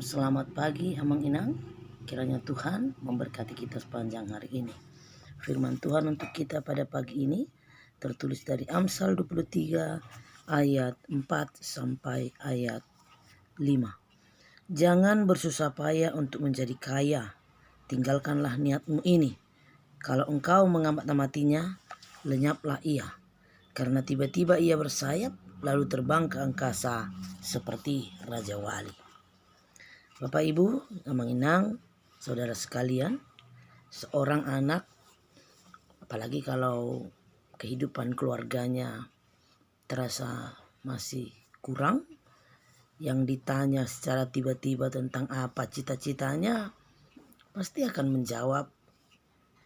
Selamat pagi Amang Inang. Kiranya Tuhan memberkati kita sepanjang hari ini. Firman Tuhan untuk kita pada pagi ini tertulis dari Amsal 23 ayat 4 sampai ayat 5. Jangan bersusah payah untuk menjadi kaya. Tinggalkanlah niatmu ini. Kalau engkau mengamati-amatinya, lenyaplah ia. Karena tiba-tiba ia bersayap lalu terbang ke angkasa seperti Raja Wali. Bapak Ibu, Amang Inang, saudara sekalian, seorang anak, apalagi kalau kehidupan keluarganya terasa masih kurang, yang ditanya secara tiba-tiba tentang apa cita-citanya, pasti akan menjawab,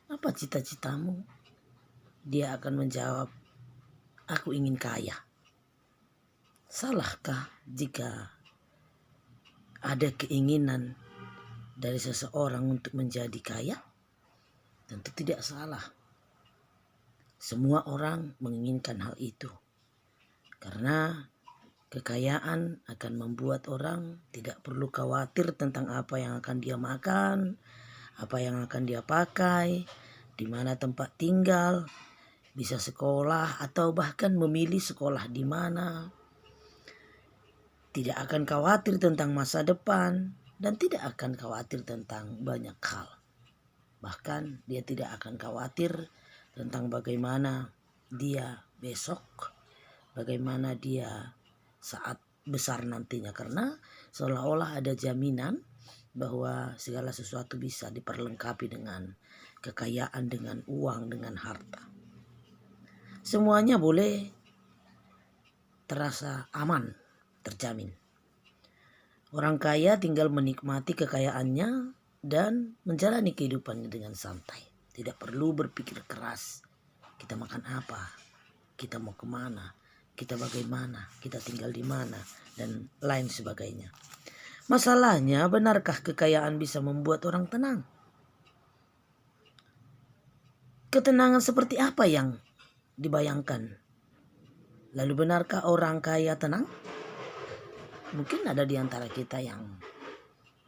apa cita-citamu? Dia akan menjawab, aku ingin kaya. Salahkah jika ada keinginan dari seseorang untuk menjadi kaya? Tentu tidak salah. Semua orang menginginkan hal itu. Karena kekayaan akan membuat orang tidak perlu khawatir tentang apa yang akan dia makan, apa yang akan dia pakai, di mana tempat tinggal, bisa sekolah atau bahkan memilih sekolah di mana. Tidak akan khawatir tentang masa depan dan tidak akan khawatir tentang banyak hal. Bahkan dia tidak akan khawatir tentang bagaimana dia besok, bagaimana dia saat besar nantinya. Karena seolah-olah ada jaminan bahwa segala sesuatu bisa diperlengkapi dengan kekayaan, dengan uang, dengan harta. Semuanya boleh terasa aman, terjamin. Orang kaya tinggal menikmati kekayaannya dan menjalani kehidupannya dengan santai. Tidak perlu berpikir keras. Kita makan apa? Kita mau kemana? Kita bagaimana? Kita tinggal di mana? Dan lain sebagainya. Masalahnya, benarkah kekayaan bisa membuat orang tenang? Ketenangan seperti apa yang dibayangkan? Lalu benarkah orang kaya tenang? Mungkin ada di antara kita yang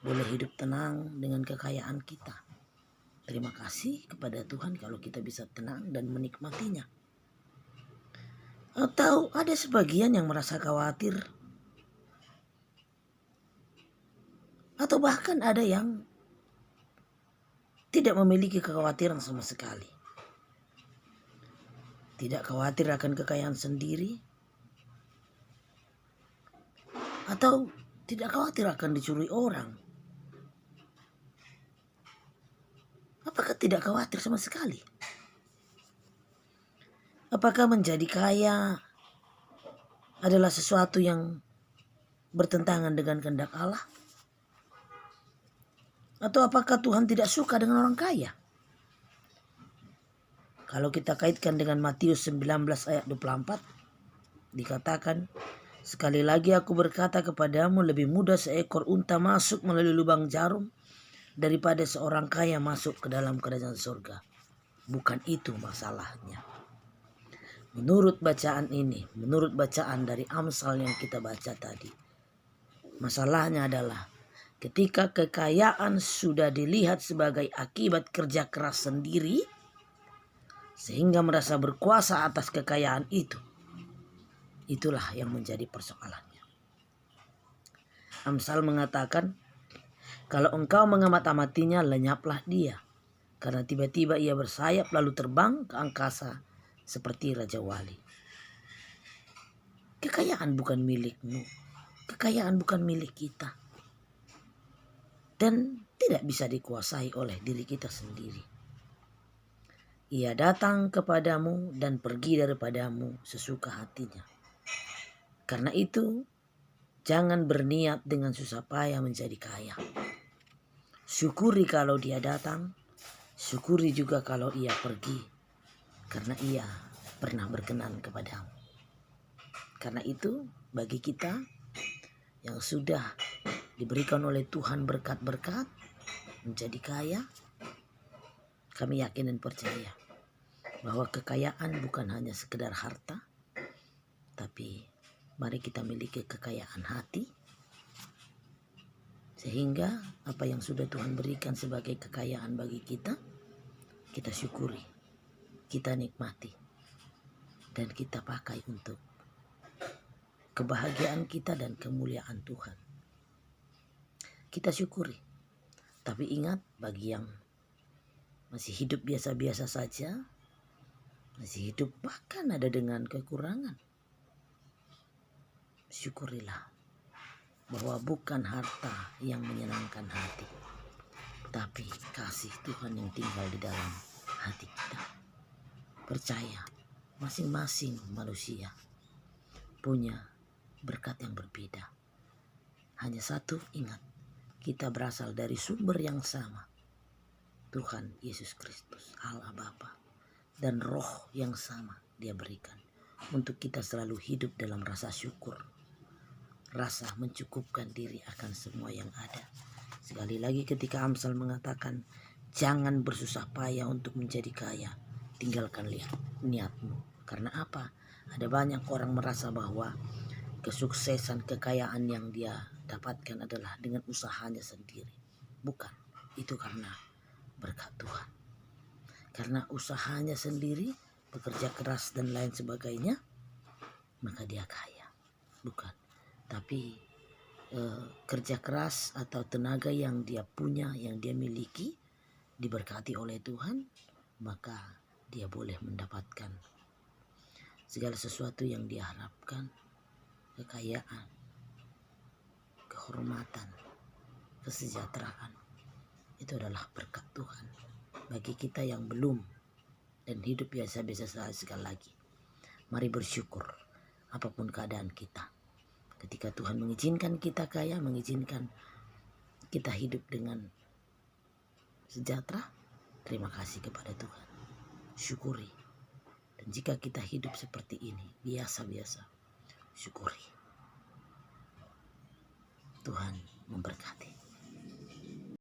boleh hidup tenang dengan kekayaan kita. Terima kasih kepada Tuhan kalau kita bisa tenang dan menikmatinya. Atau ada sebagian yang merasa khawatir. Atau bahkan ada yang tidak memiliki kekhawatiran sama sekali. Tidak khawatir akan kekayaan sendiri. Atau tidak khawatir akan dicuri orang. Apakah tidak khawatir sama sekali? Apakah menjadi kaya adalah sesuatu yang bertentangan dengan kehendak Allah? Atau apakah Tuhan tidak suka dengan orang kaya? Kalau kita kaitkan dengan Matius 19 ayat 24, dikatakan, sekali lagi aku berkata kepadamu, lebih mudah seekor unta masuk melalui lubang jarum daripada seorang kaya masuk ke dalam kerajaan surga. Bukan itu masalahnya. Menurut bacaan ini, menurut bacaan dari Amsal yang kita baca tadi, masalahnya adalah ketika kekayaan sudah dilihat sebagai akibat kerja keras sendiri, sehingga merasa berkuasa atas kekayaan itu, itulah yang menjadi persoalannya. Amsal mengatakan, kalau engkau mengamat-amatinya, lenyaplah dia. Karena tiba-tiba ia bersayap lalu terbang ke angkasa seperti Raja Wali. Kekayaan bukan milikmu. Kekayaan bukan milik kita. Dan tidak bisa dikuasai oleh diri kita sendiri. Ia datang kepadamu dan pergi daripadamu sesuka hatinya. Karena itu, jangan berniat dengan susah payah menjadi kaya. Syukuri kalau dia datang, syukuri juga kalau ia pergi, karena ia pernah berkenan kepadamu. Karena itu, bagi kita yang sudah diberikan oleh Tuhan berkat-berkat menjadi kaya, kami yakin dan percaya bahwa kekayaan bukan hanya sekedar harta, tapi mari kita miliki kekayaan hati, Sehingga apa yang sudah Tuhan berikan sebagai kekayaan bagi kita, kita syukuri, kita nikmati, dan kita pakai untuk kebahagiaan kita dan kemuliaan Tuhan. Kita syukuri. Tapi ingat, bagi yang masih hidup biasa-biasa saja, masih hidup bahkan ada dengan kekurangan, syukurilah bahwa bukan harta yang menyenangkan hati, tapi kasih Tuhan yang tinggal di dalam hati kita. Percaya, masing-masing manusia punya berkat yang berbeda. Hanya satu, ingat, kita berasal dari sumber yang sama, Tuhan Yesus Kristus, Allah Bapa, dan roh yang sama Dia berikan untuk kita selalu hidup dalam rasa syukur, rasa mencukupkan diri akan semua yang ada. Sekali lagi ketika Amsal mengatakan, jangan bersusah payah untuk menjadi kaya, tinggalkan niatmu. Karena apa? Ada banyak orang merasa bahwa kesuksesan, kekayaan yang dia dapatkan adalah dengan usahanya sendiri. Bukan, itu karena berkat Tuhan. Karena usahanya sendiri, bekerja keras dan lain sebagainya, maka dia kaya. Bukan. Tapi kerja keras atau tenaga yang dia punya, yang dia miliki, diberkati oleh Tuhan, maka dia boleh mendapatkan segala sesuatu yang dia harapkan, kekayaan, kehormatan, kesejahteraan. Itu adalah berkat Tuhan. Bagi kita yang belum dan hidup biasa-biasa saja, sekali lagi, mari bersyukur apapun keadaan kita. Ketika Tuhan mengizinkan kita kaya, mengizinkan kita hidup dengan sejahtera, terima kasih kepada Tuhan. Syukuri. Dan jika kita hidup seperti ini, biasa-biasa, syukuri. Tuhan memberkati.